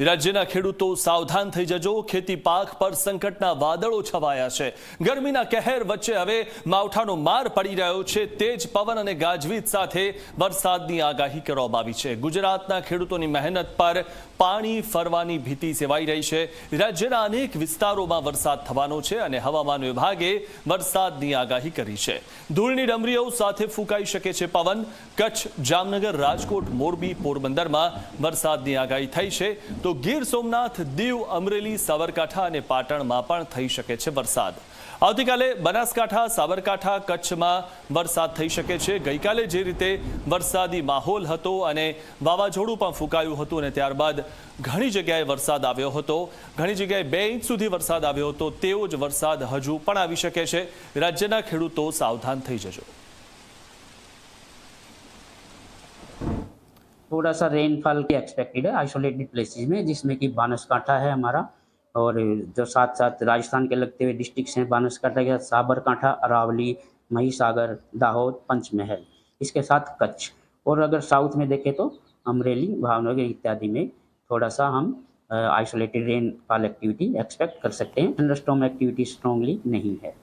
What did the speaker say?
રાજ્યના ખેડૂતો સાવધાન થઈ જજો, ખેતી પાક પર સંકટના વાદળો છવાયા છે। ગરમીના કહેર વચ્ચે હવે માવઠાનો માર પડી રહ્યો છે। તેજ પવન અને ગાજવીજ સાથે વરસાદની આગાહી કરવામાં આવી છે। ગુજરાતના ખેડૂતોની મહેનત પર પાણી ફરવાની ભીતિ સેવાઈ રહી છે। રાજ્યના અનેક વિસ્તારોમાં વરસાદ થવાનો છે અને હવામાન વિભાગે વરસાદની આગાહી કરી છે। ધૂળની ડમરીઓ સાથે ફૂંકાઈ શકે છે પવન। કચ્છ, જામનગર, રાજકોટ, મોરબી, પોરબંદરમાં વરસાદની આગાહી થઈ છે। તો ગીર સોમનાથ, દીવ, અમરેલી, સાબરકાંઠા અને પાટણમાં પણ થઈ શકે છે વરસાદ। આવતીકાલે બનાસકાંઠા, સાબરકાંઠા, કચ્છમાં વરસાદ થઈ શકે છે। ગઈકાલે જે રીતે વરસાદી માહોલ હતો અને વાવાઝોડું પણ ફૂંકાયું હતું અને ત્યારબાદ ઘણી જગ્યાએ વરસાદ આવ્યો હતો, ઘણી જગ્યાએ 2 ઇંચ સુધી વરસાદ આવ્યો હતો, તેવો જ વરસાદ હજુ પણ આવી શકે છે। રાજ્યના ખેડૂતો સાવધાન થઈ જજો। थोड़ा सा रेनफॉल की एक्सपेक्टेड है आइसोलेटेड प्लेसेस में, जिसमें कि बनासकांठा है हमारा, और जो साथ साथ राजस्थान के लगते हुए डिस्ट्रिक्ट्स हैं बनासकांठा के साथ साबरकांठा, अरावली, महिसागर, दाहोद, पंचमहल, इसके साथ कच्छ। और अगर साउथ में देखें तो अमरेली, भावनगर इत्यादि में थोड़ा सा हम आइसोलेटेड रेनफॉल एक्टिविटी एक्सपेक्ट कर सकते हैं। थंडरस्टॉर्म एक्टिविटी स्ट्रांगली नहीं है।